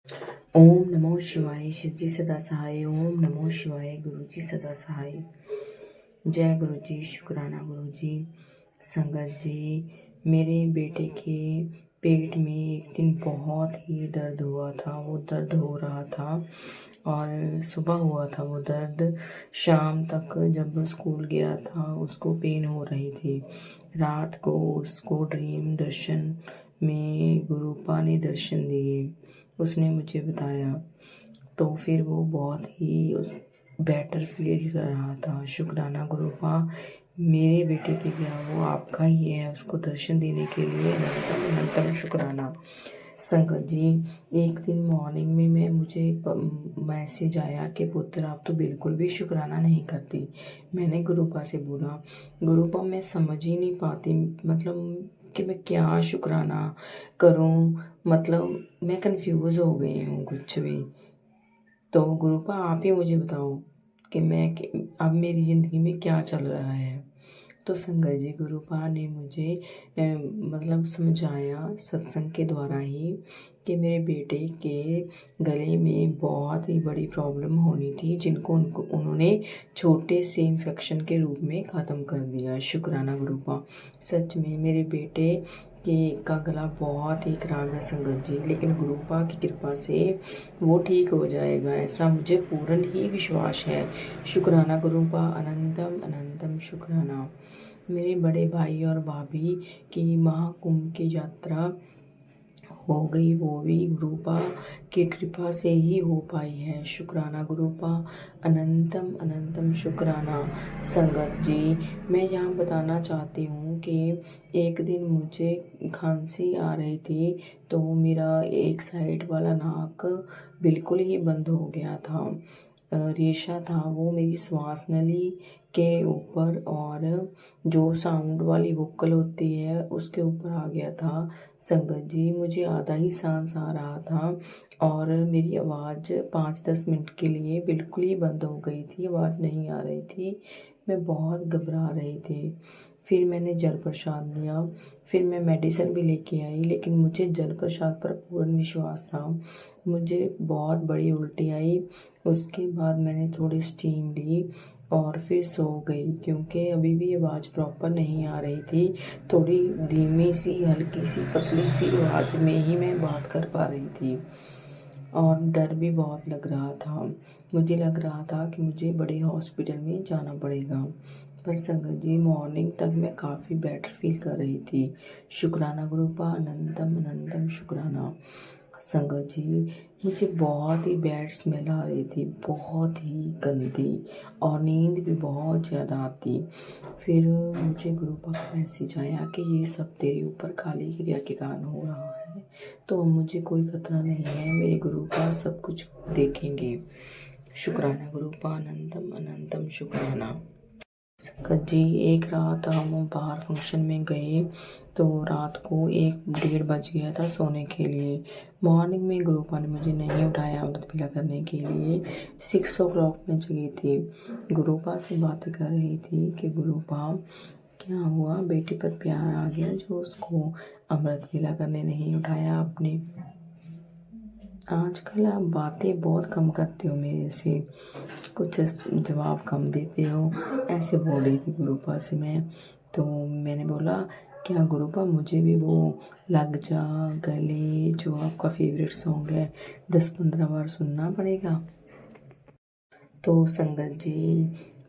ओम नमो शिवाय। शिवजी सदा सहाय। ओम नमो शिवाय। गुरुजी सदा सहाय। जय गुरुजी। शुक्राना गुरुजी। संगत जी, मेरे बेटे के पेट में एक दिन बहुत ही दर्द हुआ था। वो दर्द हो रहा था और सुबह हुआ था वो दर्द। शाम तक जब स्कूल गया था उसको पेन हो रही थी। रात को उसको ड्रीम दर्शन में गुरुपा ने दर्शन दिए। उसने मुझे बताया तो फिर वो बहुत ही बेटर फील कर रहा था। शुक्राना गुरुपा, मेरे बेटे के क्या, वो आपका ही है। उसको दर्शन देने के लिए अनंतम अनंतम शुक्राना। संगत जी, एक दिन मॉर्निंग में मुझे मैसेज आया कि पुत्र आप तो बिल्कुल भी शुक्राना नहीं करती। मैंने गुरुपा से बोला, गुरुपा मैं समझ ही नहीं पाती, मतलब कि मैं क्या शुक्राना करूं, मतलब मैं कंफ्यूज हो गई हूँ कुछ भी। तो गुरुपा आप ही मुझे बताओ कि अब मेरी ज़िंदगी में क्या चल रहा है। तो संगत जी, गुरुपा ने मुझे मतलब समझाया सत्संग के द्वारा ही कि मेरे बेटे के गले में बहुत ही बड़ी प्रॉब्लम होनी थी, जिनको उन्होंने छोटे से इन्फेक्शन के रूप में ख़त्म कर दिया। शुक्राना गुरुपा। सच में मेरे बेटे का गला बहुत ही ख़राब है संगत जी, लेकिन गुरुपा की कृपा से वो ठीक हो जाएगा, ऐसा मुझे पूर्ण ही विश्वास है। शुक्राना गुरुपा। अनंतम अनंतम शुक्राना। मेरे बड़े भाई और भाभी की महाकुंभ की यात्रा हो गई, वो भी गुरुपा की कृपा से ही हो पाई है। शुक्राना गुरुपा। अनंतम अनंतम शुक्राना। संगत जी, मैं यहाँ बताना चाहती हूँ कि एक दिन मुझे खांसी आ रही थी, तो मेरा एक साइड वाला नाक बिल्कुल ही बंद हो गया था। रेशा था वो मेरी श्वास नली के ऊपर और जो साउंड वाली वोकल होती है उसके ऊपर आ गया था। संगत जी, मुझे आधा ही सांस आ रहा था और मेरी आवाज़ 5-10 मिनट के लिए बिल्कुल ही बंद हो गई थी, आवाज़ नहीं आ रही थी। मैं बहुत घबरा रही थी। फिर मैंने जल प्रसाद लिया, फिर मैं मेडिसिन भी लेके आई, लेकिन मुझे जल प्रसाद पर पूर्ण विश्वास था। मुझे बहुत बड़ी उल्टी आई। उसके बाद मैंने थोड़ी स्टीम ली और फिर सो गई, क्योंकि अभी भी आवाज़ प्रॉपर नहीं आ रही थी। थोड़ी धीमी सी, हल्की सी, पतली सी आवाज़ में ही मैं बात कर पा रही थी और डर भी बहुत लग रहा था। मुझे लग रहा था कि मुझे बड़े हॉस्पिटल में जाना पड़ेगा। पर संगत जी, मॉर्निंग तक मैं काफ़ी बेटर फील कर रही थी। शुक्राना गुरुपा। अनंतम अनंतम शुक्राना। संगत जी, मुझे बहुत ही बैड स्मेल आ रही थी, बहुत ही गंदी, और नींद भी बहुत ज़्यादा आती। फिर मुझे गुरुपा का मैसेज आया कि ये सब तेरे ऊपर काली क्रिया के कारण हो रहा है, तो मुझे कोई खतरा नहीं है, मेरे गुरुपा सब कुछ देखेंगे। शुक्राना गुरुपा। अनंतम अनंतम शुक्राना। संगत जी, एक रात हम बाहर फंक्शन में गए, तो रात को 1-1:30 बज गया था सोने के लिए। मॉर्निंग में गुरुपा ने मुझे नहीं उठाया अमृत पिला करने के लिए। 6 o'clock में जगी थी। गुरुपा से बातें कर रही थी कि गुरुपा क्या हुआ, बेटी पर प्यार आ गया जो उसको अमृत पिला करने नहीं उठाया आपने। आजकल आप बातें बहुत कम करते हो मेरे से, कुछ जवाब कम देते हो, ऐसे बोल रही थी गुरुपा से मैं। तो मैंने बोला, क्या गुरुपा मुझे भी वो लग जा गले जो आपका फेवरेट सॉन्ग है 10-15 बार सुनना पड़ेगा? तो संगत जी,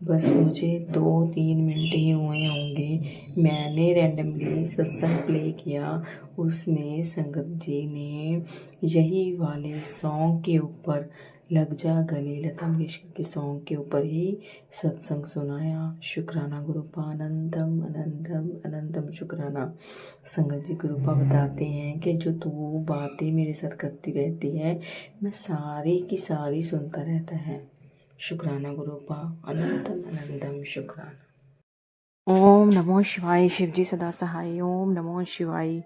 बस मुझे 2-3 मिनट ही हुए होंगे, मैंने रैंडमली सत्संग प्ले किया। उसमें संगत जी ने यही वाले सॉन्ग के ऊपर, लग जा गले, लता मंगेशकर के सॉन्ग के ऊपर ही सत्संग सुनाया। शुक्राना गुरुपा। अनंतम अनंतम अनंतम शुक्राना। संगत जी, गुरुपा बताते हैं कि जो तू बातें मेरे साथ करती रहती है, मैं सारी की सारी सुनता रहता है। शुक्राना गुरुपा। अनंतम अनंतम शुक्राना। ओम नमो शिवाय। शिवजी सदा सहाय। ओम नमो शिवाय।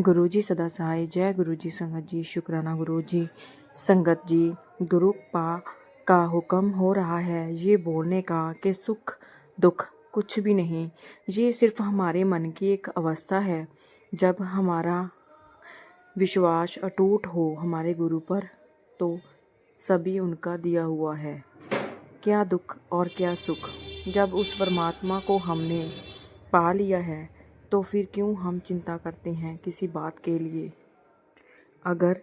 गुरुजी सदा सहाय। जय गुरुजी। संगत जी, शुक्राना गुरुजी। संगत जी, गुरुपा का हुक्म हो रहा है ये बोलने का कि सुख दुख कुछ भी नहीं, ये सिर्फ हमारे मन की एक अवस्था है। जब हमारा विश्वास अटूट हो हमारे गुरु पर, तो सभी उनका दिया हुआ है। क्या दुख और क्या सुख। जब उस परमात्मा को हमने पा लिया है तो फिर क्यों हम चिंता करते हैं किसी बात के लिए। अगर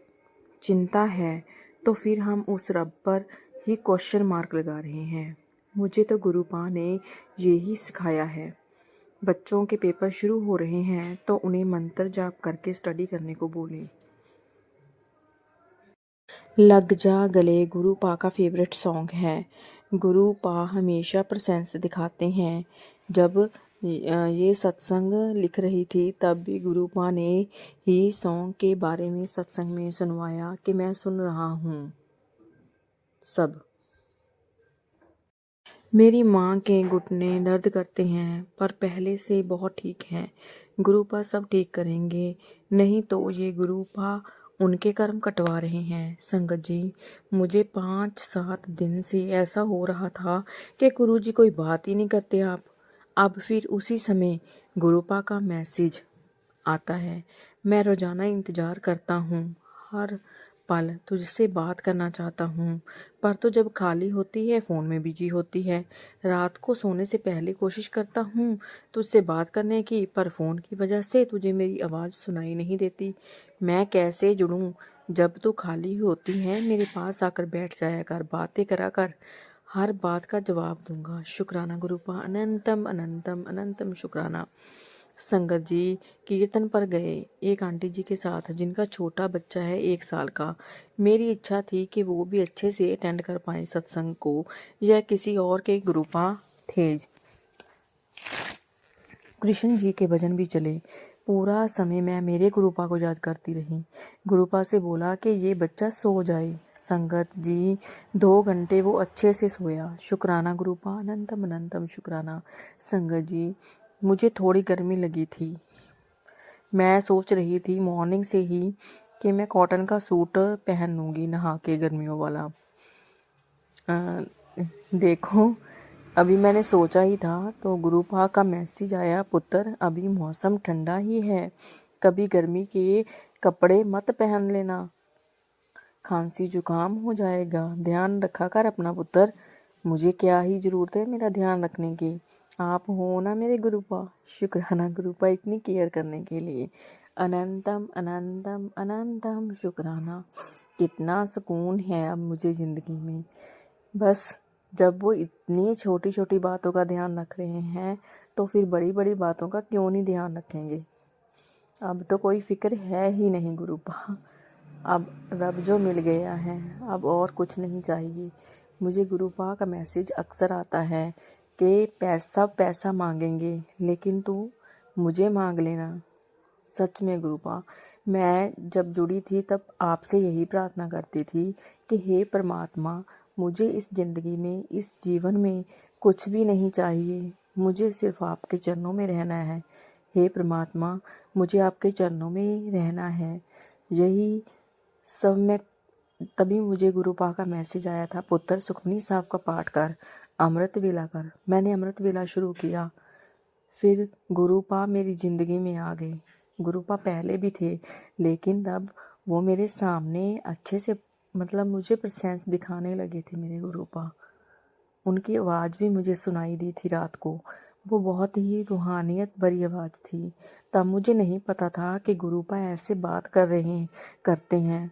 चिंता है तो फिर हम उस रब पर ही क्वेश्चन मार्क लगा रहे हैं। मुझे तो गुरुपा ने यही सिखाया है। बच्चों के पेपर शुरू हो रहे हैं तो उन्हें मंत्र जाप करके स्टडी करने को बोलें। लग जा गले गुरुपा का फेवरेट सॉन्ग है। गुरुपा हमेशा प्रेजेंस दिखाते हैं। जब ये सत्संग लिख रही थी तब भी गुरुपा ने ही सॉन्ग के बारे में सत्संग में सुनवाया कि मैं सुन रहा हूँ सब। मेरी माँ के घुटने दर्द करते हैं पर पहले से बहुत ठीक हैं। गुरुपा सब ठीक करेंगे, नहीं तो ये गुरुपा उनके कर्म कटवा रहे हैं। संगत जी, मुझे 5-7 दिन से ऐसा हो रहा था कि गुरुजी कोई बात ही नहीं करते आप। अब फिर उसी समय गुरुपा का मैसेज आता है। मैं रोज़ाना इंतज़ार करता हूँ, हर पल तुझसे बात करना चाहता हूँ, पर तो जब खाली होती है फ़ोन में बिजी होती है। रात को सोने से पहले कोशिश करता हूँ तुझसे बात करने की, पर फ़ोन की वजह से तुझे मेरी आवाज़ सुनाई नहीं देती। मैं कैसे जुड़ूँ जब तू खाली होती है। मेरे पास आकर बैठ जाया कर, बातें करा कर, हर बात का जवाब दूंगा। शुक्राना गुरुपा, अनंतम अनंतम अनंतम शुक्राना। संगत जी कीर्तन पर गए एक आंटी जी के साथ जिनका छोटा बच्चा है 1 साल का। मेरी इच्छा थी कि वो भी अच्छे से अटेंड कर पाए सत्संग को, या किसी और के गुरुपा थे। कृष्ण जी के भजन भी चले। पूरा समय मैं मेरे गुरुपा को याद करती रही। गुरुपा से बोला कि ये बच्चा सो जाए। संगत जी 2 घंटे वो अच्छे से सोया। शुक्राना गुरुपा, अनंतम अनंतम शुक्राना। संगत जी मुझे थोड़ी गर्मी लगी थी। मैं सोच रही थी मॉर्निंग से ही कि मैं कॉटन का सूट पहन लूँगी नहा के, गर्मियों वाला। देखो अभी मैंने सोचा ही था तो गुरुपा का मैसेज आया, पुत्र अभी मौसम ठंडा ही है, कभी गर्मी के कपड़े मत पहन लेना, खांसी जुकाम हो जाएगा, ध्यान रखा कर अपना पुत्र। मुझे क्या ही ज़रूरत है मेरा ध्यान रखने की, आप हो ना मेरे गुरुपा। शुक्राना गुरुपा इतनी केयर करने के लिए। अनंतम अनंतम अनंतम शुक्राना। कितना सुकून है अब मुझे ज़िंदगी में। बस जब वो इतनी छोटी छोटी बातों का ध्यान रख रहे हैं तो फिर बड़ी बड़ी बातों का क्यों नहीं ध्यान रखेंगे। अब तो कोई फिक्र है ही नहीं गुरुपा। अब रब जो मिल गया है अब और कुछ नहीं चाहिए। मुझे गुरुपा का मैसेज अक्सर आता है कि पैसा मांगेंगे लेकिन तू मुझे मांग लेना। सच में गुरुपा, मैं जब जुड़ी थी तब आपसे यही प्रार्थना करती थी कि हे परमात्मा, मुझे इस ज़िंदगी में, इस जीवन में कुछ भी नहीं चाहिए, मुझे सिर्फ आपके चरणों में रहना है। हे परमात्मा, मुझे आपके चरणों में रहना है। यही सब मैं तभी मुझे गुरुपा का मैसेज आया था, पुत्र सुखमनी साहब का पाठ कर, अमृत वेला कर। मैंने अमृत वेला शुरू किया, फिर गुरुपा मेरी ज़िंदगी में आ गए। गुरुपा पहले भी थे लेकिन तब वो मेरे सामने अच्छे से मुझे प्रेजेंस दिखाने लगे थे मेरे गुरुपा। उनकी आवाज़ भी मुझे सुनाई दी थी रात को। वो बहुत ही रूहानियत भरी आवाज़ थी। तब मुझे नहीं पता था कि गुरुपा ऐसे बात करते हैं।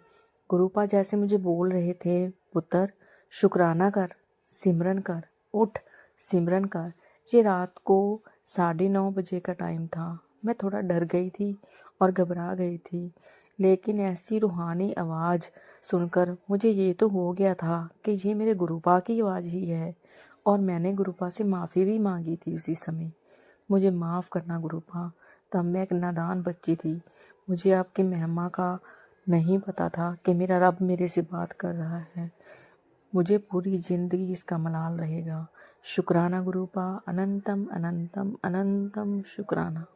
गुरुपा जैसे मुझे बोल रहे थे, पुत्र शुक्राना कर, सिमरन कर, उठ सिमरन कर। ये रात को 9:30 बजे का टाइम था। मैं थोड़ा डर गई थी और घबरा गई थी, लेकिन ऐसी रूहानी आवाज़ सुनकर मुझे ये तो हो गया था कि ये मेरे गुरुपा की आवाज़ ही है। और मैंने गुरुपा से माफ़ी भी मांगी थी उसी समय। मुझे माफ़ करना गुरुपा, तब मैं एक नादान बच्ची थी। मुझे आपकी महिमा का नहीं पता था कि मेरा रब मेरे से बात कर रहा है। मुझे पूरी ज़िंदगी इसका मलाल रहेगा। शुक्राना गुरुपा, अनंतम अनंतम अनंतम शुक्राना।